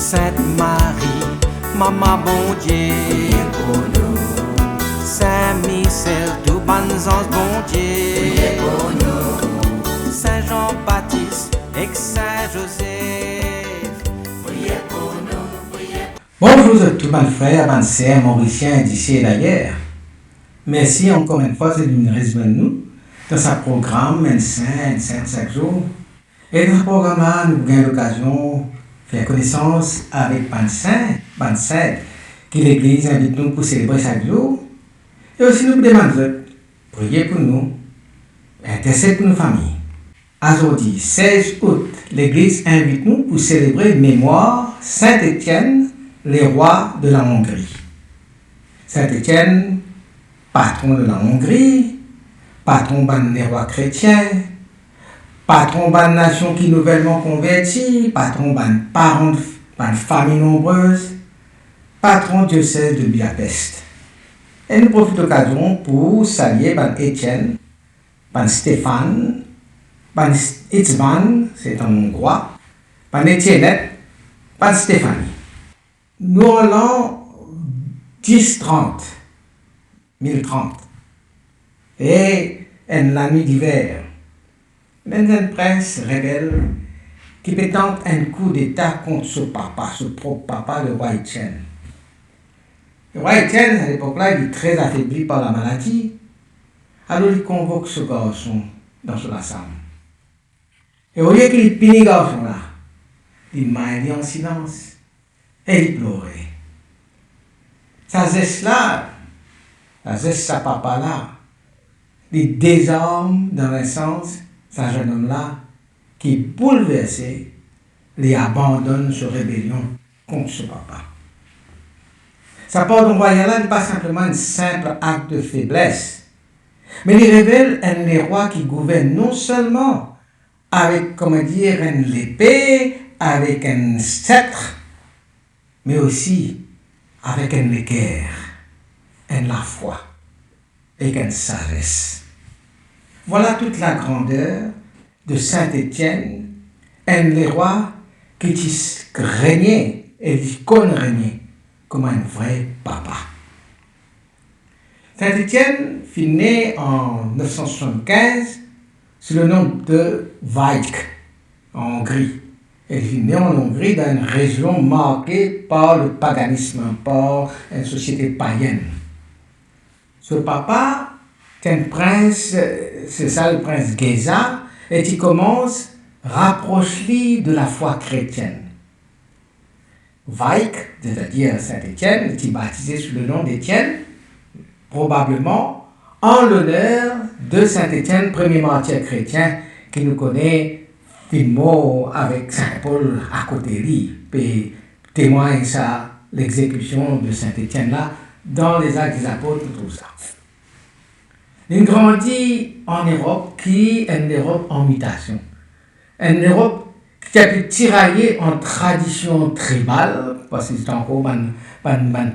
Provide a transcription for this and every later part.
Sainte Marie, Maman bon Dieu, priez pour nous, Saint Michel, tout bon ange bon Dieu, priez pour nous, Saint Jean-Baptiste et Saint Joseph, priez pour nous, priez. Bonjour tout mon frère, mon sœur, mauricien d'ici et d'ailleurs. Merci encore une fois de nous rejoindre nous dans ce programme un saint chaque jour. Et dans ce programme-là, nous avons l'occasion de faire connaissance avec un saint que l'Église invite nous pour célébrer chaque jour. Et aussi nous demandons de prier pour nous, intercéder pour nos familles. Aujourd'hui, 16 août, l'Église invite nous pour célébrer mémoire Saint Étienne, le roi de la Hongrie. Saint Étienne, patron de la Hongrie, patron des rois chrétiens, patron de la nation qui est nouvellement convertie, patron des parents de familles nombreuses, patron diocèse de Budapest. Et nous profitons de l'occasion pour saluer Étienne, Stéphane, Itzvan, c'est un hongrois, Étienne, Stéphanie. Nous allons 1030. Et la nuit d'hiver, un prince rebelle qui peut tenter un coup d'état contre son propre papa, le roi Étienne. Le roi Étienne, à l'époque-là, il est très affaibli par la maladie. Alors il convoque ce garçon dans son assemblée. Et au lieu qu'il punit ce garçon-là, il m'a dit en silence et il pleurait. Ça geste-là, sa papa-là, il désarme dans un sens, ce jeune homme-là, qui est bouleversé, il abandonne sa rébellion contre son papa. Sa part de royal n'est pas simplement un simple acte de faiblesse, mais il révèle un roi qui gouverne non seulement avec, une épée, avec un sceptre, mais aussi avec un équerre, la foi et une sagesse. Voilà toute la grandeur de Saint Étienne, un roi qui régnait et qui connaît régner comme un vrai papa. Saint Étienne fut né en 975 sous le nom de Vajk, en Hongrie. Il fut né en Hongrie dans une région marquée par le paganisme, par une société païenne. Ce papa, c'est un prince, c'est ça le prince Géza, et qui commence à rapprocher de la foi chrétienne. Vajk, c'est-à-dire Saint-Étienne, est baptisé sous le nom d'Étienne, probablement en l'honneur de Saint-Étienne, premier martyr chrétien qui nous connaît finement avec Saint Paul à côté de lui, et témoigne ça, l'exécution de Saint-Étienne là, dans les Actes des Apôtres, tout ça. Il grandit en Europe, qui est une Europe en mutation. Une Europe qui a pu tirailler en tradition tribale, parce que c'est encore une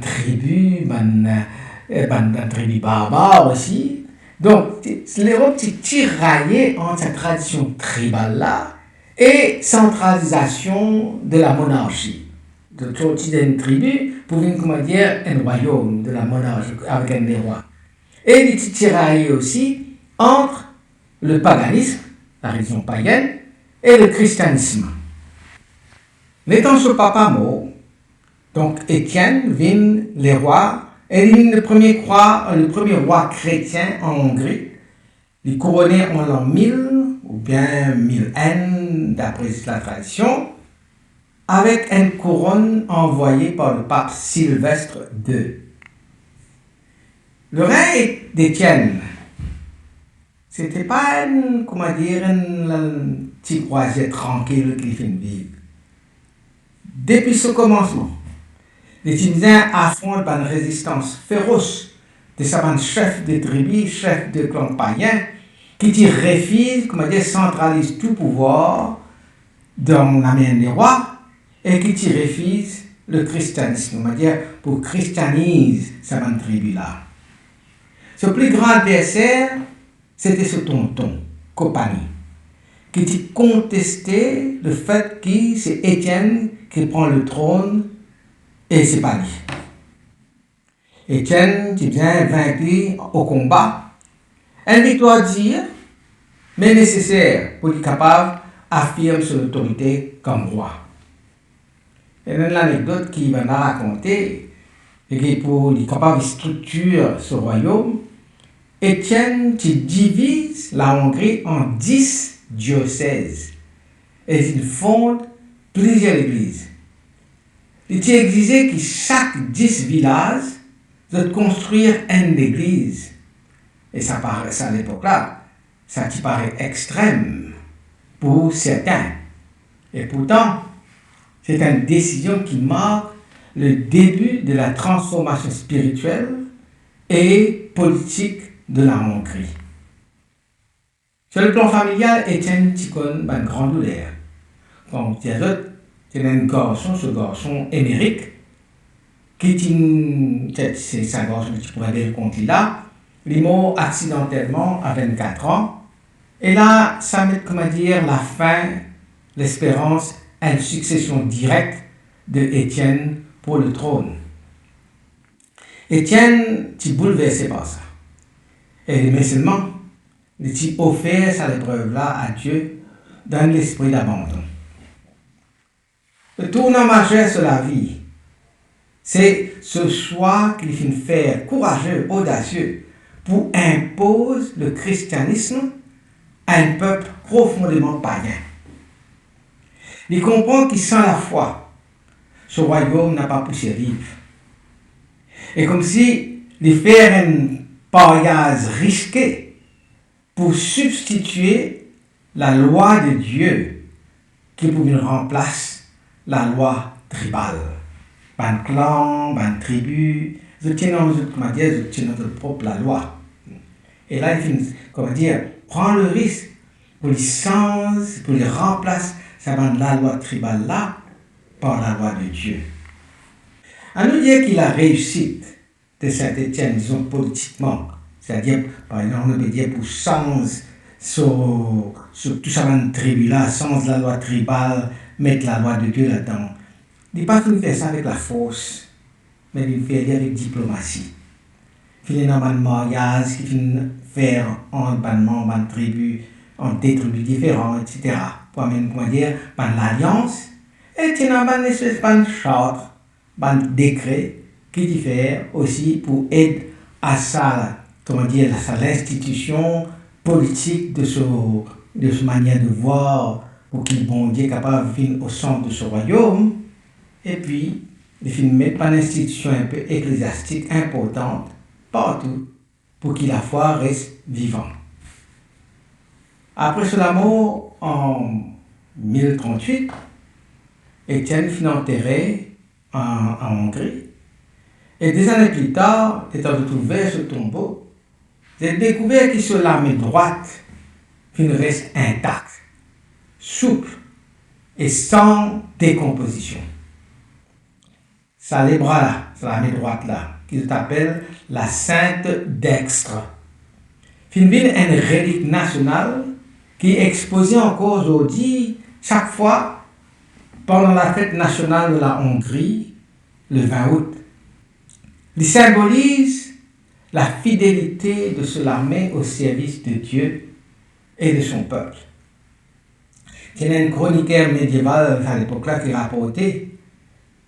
tribu, une tribu barbare aussi. Donc, l'Europe qui tiraillait en cette tradition tribale-là et centralisation de la monarchie. De sortie d'une tribu pour une un royaume de la monarchie avec un des rois. Et il tiraillait aussi entre le paganisme, la religion païenne, et le christianisme. N'étant ce papa mort, donc Étienne vint les rois, et il vint le premier roi chrétien en Hongrie. Il est couronné en l'an 1000, ou bien 1001, d'après la tradition, avec une couronne envoyée par le pape Sylvestre II. Le règne d'Étienne, c'était pas une petite croisière tranquille qu'il fait vivre. Depuis ce commencement, les Tunisiens affrontent une résistance féroce de certains chefs de tribus, chefs de clans païens, qui refusent, centralisent tout pouvoir dans la main des rois et qui refusent le christianisme, pour christianiser cette tribu-là. Ce plus grand adversaire, c'était ce tonton, Copani, qui contestait le fait que c'est Étienne qui prend le trône et c'est pas lui. Étienne qui vient vaincu au combat, une victoire dure, mais nécessaire pour être capable d'affirmer son autorité comme roi. Il y a une anecdote qui m'a raconté, et pour être capable de structurer ce royaume, Étienne qui divise la Hongrie en 10 diocèses et il fonde plusieurs églises. Il a exigé que chaque 10 villages doivent construire une église. Et ça paraît, à l'époque-là, ça qui paraît extrême pour certains. Et pourtant, c'est une décision qui marque le début de la transformation spirituelle et politique de la Hongrie. Sur le plan familial, Étienne Ticon a une grande douleur. Comme il y a d'autres, c'est un garçon, ce garçon émérique, c'est un garçon que tu pourrais dire contre là, il est mort accidentellement à 24 ans. Et là, ça met, la fin, l'espérance à une succession directe de Étienne pour le trône. Étienne est bouleversé par ça. Et mais seulement, il a offert cette épreuve-là à Dieu dans l'esprit d'abandon. Le tournant majeur sur la vie, c'est ce choix qu'il fait faire courageux, audacieux, pour imposer le christianisme à un peuple profondément païen. Il comprend que sans la foi, ce royaume n'a pas pu survivre. Et comme si il fait un pariage risqué pour substituer la loi de Dieu qui pour une remplace la loi tribale. Ban clan, ban tribu, je tiens notre propre la loi. Et là, il prend le risque pour les changer, pour les remplacer la loi tribale là par la loi de Dieu. À nous dire qu'il a réussi de Saint-Étienne, disons politiquement, c'est-à-dire, par exemple, on peut dire pour changer sur tout ça dans tribu là, changer la loi tribale, mettre la loi de Dieu là-dedans. Il n'est pas qu'il fait ça avec la force, mais il fait avec diplomatie. Il y a un mariage qui finit faire en bannement, en tribu, en des tribus différentes, etc. Pour dire, par l'alliance, et il y a une espèce de charte, un décret qui diffère aussi pour aider à ça, à l'institution politique de ce manière de voir, pour qu'il bon Dieu capable de venir au centre de ce royaume, et puis il mettre une institution un peu ecclésiastique importante partout pour que la foi reste vivante. Après cela mort en 1038, Étienne fut enterré en Hongrie. Et des années plus tard, étant retrouvé ce tombeau, j'ai découvert que sur la main droite, il reste intact, souple et sans décomposition. Ça les bras là, c'est la main droite là, qui s'appelle la Sainte Dextre. C'est une relique nationale qui est exposée encore aujourd'hui, chaque fois, pendant la fête nationale de la Hongrie, le 20 août. Il symbolise la fidélité de ce l'armée au service de Dieu et de son peuple. Il y a un chroniqueur médiéval à l'époque-là qui rapportait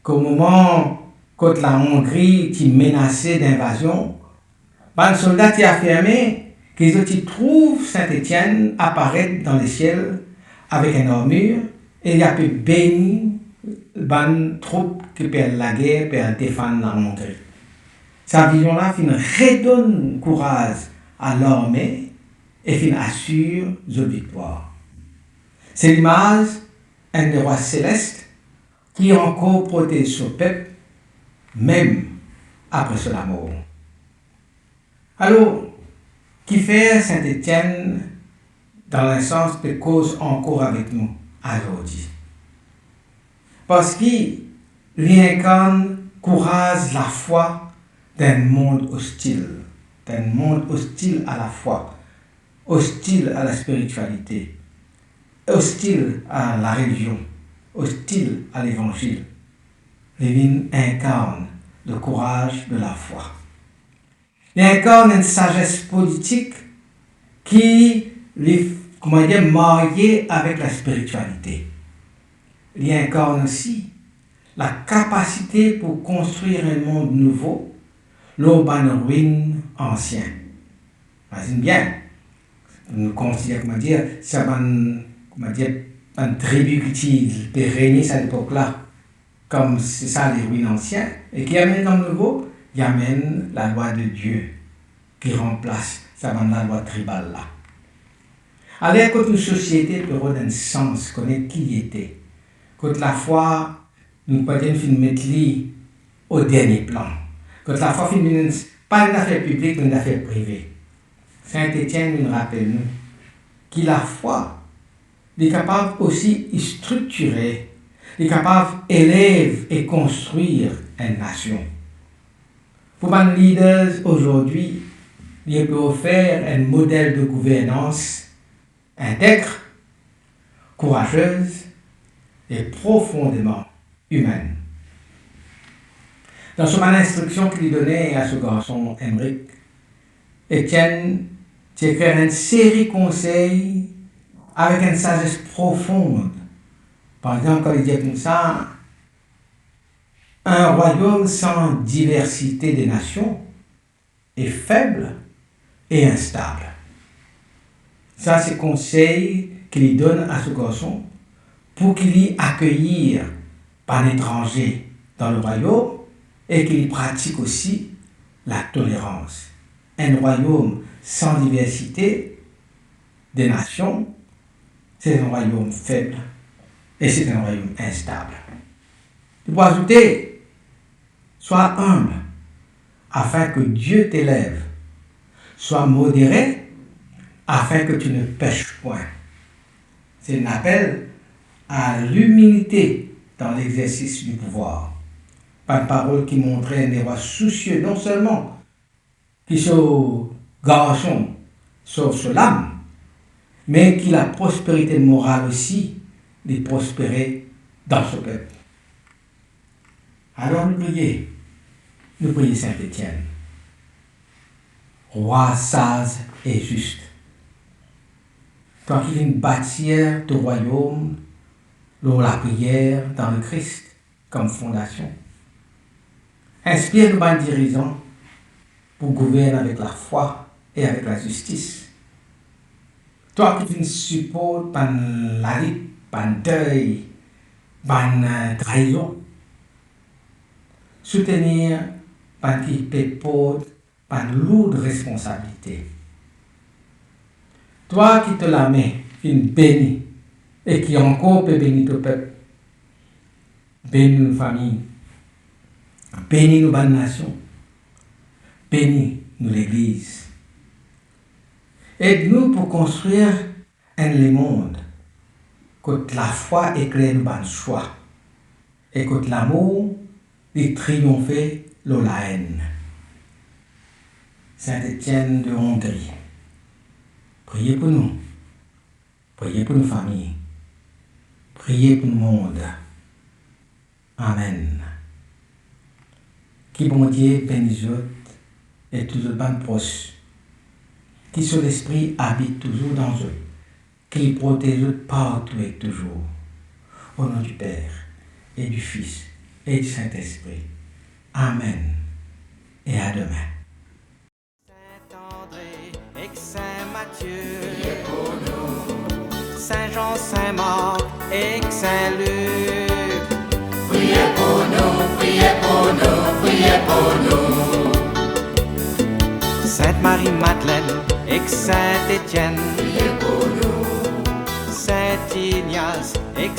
qu'au moment où la Hongrie qui menaçait d'invasion, un soldat qui affirmait qu'ils trouvent Saint-Étienne apparaître dans le ciel avec une armure et il a pu bénir les troupes qui perdent la guerre pour défendre la Hongrie. Sa vision-là redonne courage à l'armée et assure la victoire. C'est l'image d'un roi céleste qui encore protège son peuple, même après sa mort. Alors, qui fait Saint-Étienne dans le sens de cause encore avec nous aujourd'hui? Parce qu'il incarne courage, la foi d'un monde hostile à la foi, hostile à la spiritualité, hostile à la religion, hostiles à l'évangile. Lévin incarne le courage de la foi. Il incarne une sagesse politique qui est mariée avec la spiritualité. Il incarne aussi la capacité pour construire un monde nouveau, l'urban ruine ancien. Imagine bien, nous considérons, c'est une tribu qui régné à l'époque-là, comme c'est ça les ruines anciennes, et qui amène comme nouveau, il amène la loi de Dieu, qui remplace la loi tribale là. Alors, quand une société peut avoir un sens, connaître qui il était, quand la foi, nous pouvons mettre au dernier plan, quand la foi n'est pas une affaire publique, mais une affaire privée. Saint-Étienne nous rappelle que la foi est capable aussi de structurer, est capable d'élever et construire une nation. Pour les leaders aujourd'hui, ils peuvent faire un modèle de gouvernance intègre, courageuse et profondément humaine. Dans son instruction qu'il donnait à ce garçon Emmerich, Étienne écrit une série de conseils avec une sagesse profonde. Par exemple, quand il dit comme ça, un royaume sans diversité des nations est faible et instable. Ça, c'est le conseil qu'il donne à ce garçon pour qu'il y accueillir par l'étranger dans le royaume et qu'il pratique aussi la tolérance. Un royaume sans diversité des nations, c'est un royaume faible et c'est un royaume instable. Il faut ajouter, sois humble afin que Dieu t'élève, sois modéré afin que tu ne pêches point. C'est un appel à l'humilité dans l'exercice du pouvoir. Pas une parole qui montrait des rois soucieux, non seulement qui sont garçons, sauf sur l'âme, mais qui la prospérité morale aussi, les prospérer dans ce peuple. Alors nous prions Saint-Étienne, roi sage et juste. Toi qui viens bâtir ton royaume, la prière dans le Christ comme fondation. Inspire nos bons dirigeants pour gouverner avec la foi et avec la justice. Toi qui viens supporter par la lutte, par le deuil, par la trahison. Soutenir par qui peut porter par une lourde responsabilité. Toi qui te la mets, une bénie, et qui encore peut bénir ton peuple, bénis nos familles, bénis nos bonnes nations, bénis nous l'Église. Aide-nous pour construire un monde, que la foi éclaire nos bonnes choix, et que l'amour est triompher la haine. Saint-Étienne de Hongrie, priez pour nous, priez pour nos familles, priez pour le monde. Amen. Qui bon Dieu bénisse et toujours bonne proche, qui sur l'esprit habite toujours dans eux, qui protège partout et toujours. Au nom du Père et du Fils et du Saint-Esprit. Amen. Et à demain. Saint-André et Saint-Matthieu, priez pour nous. Saint-Jean, Saint-Marc et Saint-Luc, priez pour nous, priez pour nous, priez pour nous. Sainte-Marie-Madeleine et Saint-Étienne, priez pour nous. Saint-Ignace et